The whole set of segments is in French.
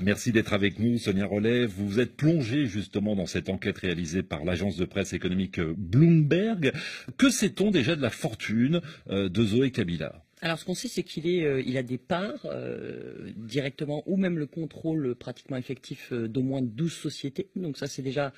Merci d'être avec nous, Sonia Rollet. Vous vous êtes plongée justement dans cette enquête réalisée par l'agence de presse économique Bloomberg. Que sait-on déjà de la fortune de Zoé Kabila? Alors, ce qu'on sait, c'est il a des parts directement ou même le contrôle pratiquement effectif d'au moins 12 sociétés. Donc ça, c'est déjà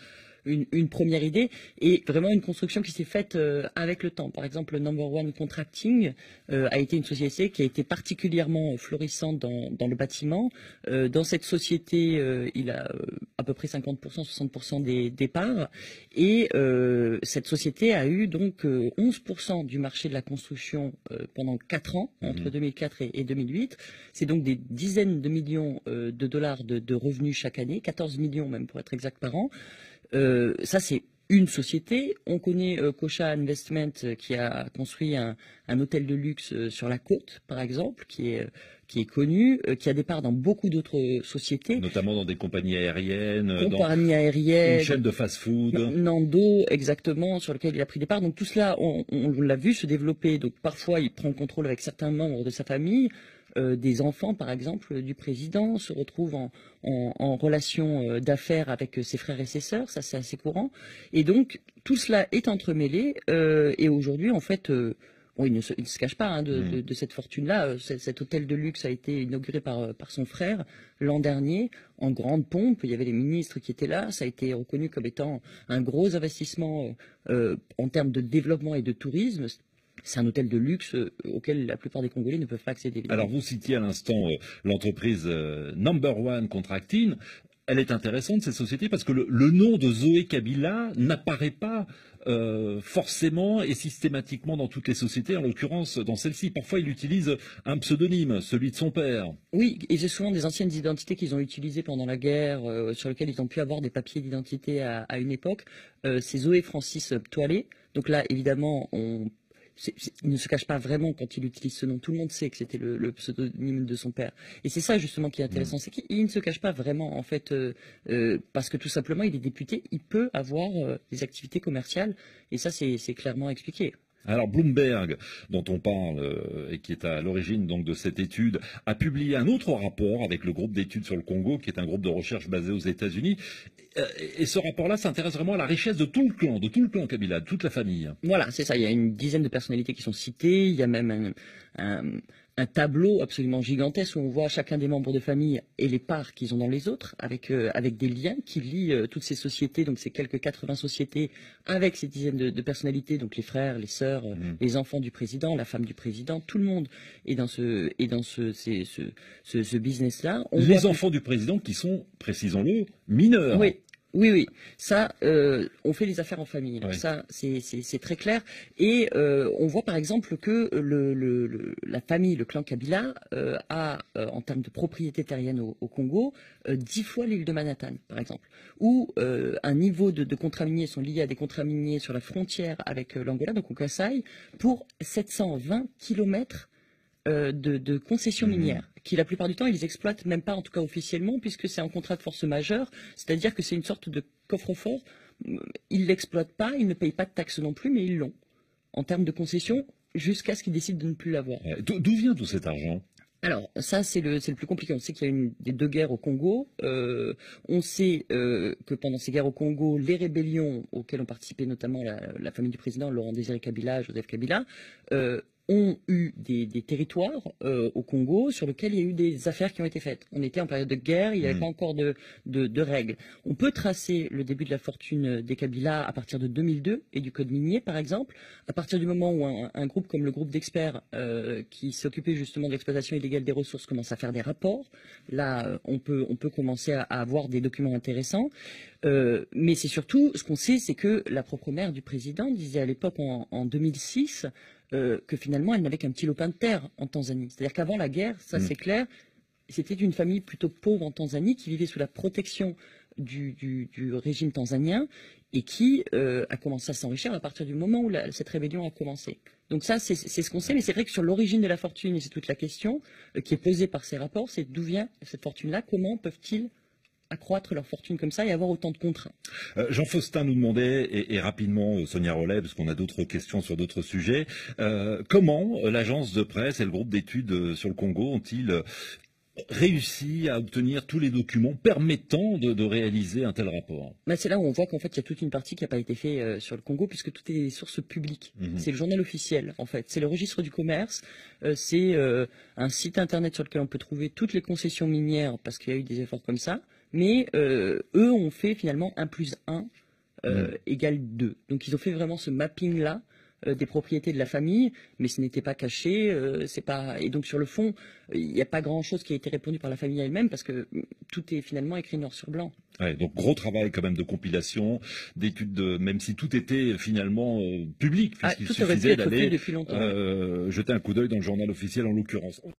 une première idée et vraiment une construction qui s'est faite avec le temps. Par exemple, le Number One Contracting a été une société qui a été particulièrement florissante dans le bâtiment. Dans cette société, il a à peu près 50%, 60% des parts et cette société a eu donc 11% du marché de la construction pendant 4 ans, entre 2004 et 2008. C'est donc des dizaines de millions de dollars de revenus chaque année, 14 millions même pour être exact par an. Ça, c'est une société. On connaît Cocha Investment qui a construit un hôtel de luxe sur la côte, par exemple, qui est connu, qui a des parts dans beaucoup d'autres sociétés. Notamment dans des compagnies aériennes, une chaîne de fast-food. Nando, exactement, sur lequel il a pris des parts. Donc tout cela, on l'a vu se développer. Donc parfois, il prend le contrôle avec certains membres de sa famille. Des enfants, par exemple, du président se retrouvent en relation d'affaires avec ses frères et ses sœurs, ça c'est assez courant. Et donc, tout cela est entremêlé, et aujourd'hui, en fait, bon, il ne se cache pas de cette fortune-là. Cet hôtel de luxe a été inauguré par son frère l'an dernier, en grande pompe. Il y avait les ministres qui étaient là. Ça a été reconnu comme étant un gros investissement en termes de développement et de tourisme. C'est un hôtel de luxe auquel la plupart des Congolais ne peuvent pas accéder, évidemment. Alors, vous citiez à l'instant l'entreprise Number One Contracting. Elle est intéressante, cette société, parce que le nom de Zoé Kabila n'apparaît pas forcément et systématiquement dans toutes les sociétés, en l'occurrence dans celle-ci. Parfois, il utilise un pseudonyme, celui de son père. Oui, et c'est souvent des anciennes identités qu'ils ont utilisées pendant la guerre, sur lesquelles ils ont pu avoir des papiers d'identité à une époque. C'est Zoé Francis Toilé. Donc là, évidemment, il ne se cache pas vraiment quand il utilise ce nom. Tout le monde sait que c'était le pseudonyme de son père. Et c'est ça justement qui est intéressant, c'est qu'il ne se cache pas vraiment en fait, parce que tout simplement il est député, il peut avoir des activités commerciales et ça c'est clairement expliqué. Alors Bloomberg, dont on parle et qui est à l'origine donc de cette étude, a publié un autre rapport avec le groupe d'études sur le Congo, qui est un groupe de recherche basé aux États-Unis. Et ce rapport-là s'intéresse vraiment à la richesse de tout le clan Kabila, de toute la famille. Voilà, c'est ça. Il y a une dizaine de personnalités qui sont citées. Il y a même un tableau absolument gigantesque où on voit chacun des membres de famille et les parts qu'ils ont dans les autres, avec des liens qui lient toutes ces sociétés, donc ces quelques 80 sociétés, avec ces dizaines de personnalités, donc les frères, les sœurs, les enfants du président, la femme du président, tout le monde est dans ce business-là. Les enfants du président qui sont, précisons-le, mineurs. Oui. Oui. Ça, on fait les affaires en famille. Alors ça, c'est très clair. Et on voit par exemple que la famille, le clan Kabila, a, en termes de propriété terrienne au Congo, 10 fois l'île de Manhattan, par exemple, où un niveau de contrats miniers sont liés à des contrats miniers sur la frontière avec l'Angola, donc au Kasaï, pour 720 kilomètres de concessions minières, qui la plupart du temps ils exploitent même pas, en tout cas officiellement, puisque c'est un contrat de force majeure, c'est-à-dire que c'est une sorte de coffre-fort. Ils l'exploitent pas, ils ne payent pas de taxes non plus, mais ils l'ont en termes de concessions jusqu'à ce qu'ils décident de ne plus l'avoir. D'où vient tout cet argent? Alors ça c'est le plus compliqué. On sait qu'il y a eu des 2 guerres au Congo. On sait que pendant ces guerres au Congo, les rébellions auxquelles ont participé notamment la famille du président Laurent Désiré Kabila, Joseph Kabila, ont eu des territoires au Congo sur lesquels il y a eu des affaires qui ont été faites. On était en période de guerre, il n'y avait pas encore de règles. On peut tracer le début de la fortune des Kabila à partir de 2002 et du code minier, par exemple, à partir du moment où un groupe comme le groupe d'experts qui s'occupait justement de l'exploitation illégale des ressources commence à faire des rapports. Là, on peut commencer à avoir des documents intéressants. Mais c'est surtout, ce qu'on sait, c'est que la propre mère du président disait à l'époque, en 2006, que finalement elle n'avait qu'un petit lopin de terre en Tanzanie. C'est-à-dire qu'avant la guerre, ça c'est clair, c'était une famille plutôt pauvre en Tanzanie qui vivait sous la protection du régime tanzanien et qui a commencé à s'enrichir à partir du moment où cette rébellion a commencé. Donc ça, c'est ce qu'on sait, mais c'est vrai que sur l'origine de la fortune, et c'est toute la question qui est posée par ces rapports, c'est d'où vient cette fortune-là, comment peuvent-ils accroître leur fortune comme ça et avoir autant de contraintes. Jean Faustin nous demandait, et rapidement Sonia Rollet, parce qu'on a d'autres questions sur d'autres sujets, comment l'agence de presse et le groupe d'études sur le Congo ont-ils réussi à obtenir tous les documents permettant de réaliser un tel rapport? Bah, c'est là où on voit qu'en fait, il y a toute une partie qui n'a pas été faite sur le Congo, puisque tout est source publique. Mhm. C'est le journal officiel, en fait. C'est le registre du commerce. C'est un site internet sur lequel on peut trouver toutes les concessions minières, parce qu'il y a eu des efforts comme ça. Mais eux ont fait finalement 1+1 égale 2. Donc ils ont fait vraiment ce mapping-là des propriétés de la famille, mais ce n'était pas caché, c'est pas. Et donc sur le fond, il n'y a pas grand-chose qui a été répondu par la famille elle-même parce que tout est finalement écrit noir sur blanc. Ouais, donc gros travail quand même de compilation, d'études, même si tout était finalement public, puisqu'il Tout aurait pu suffisait être fait d'aller depuis longtemps. jeter un coup d'œil dans le journal officiel en l'occurrence.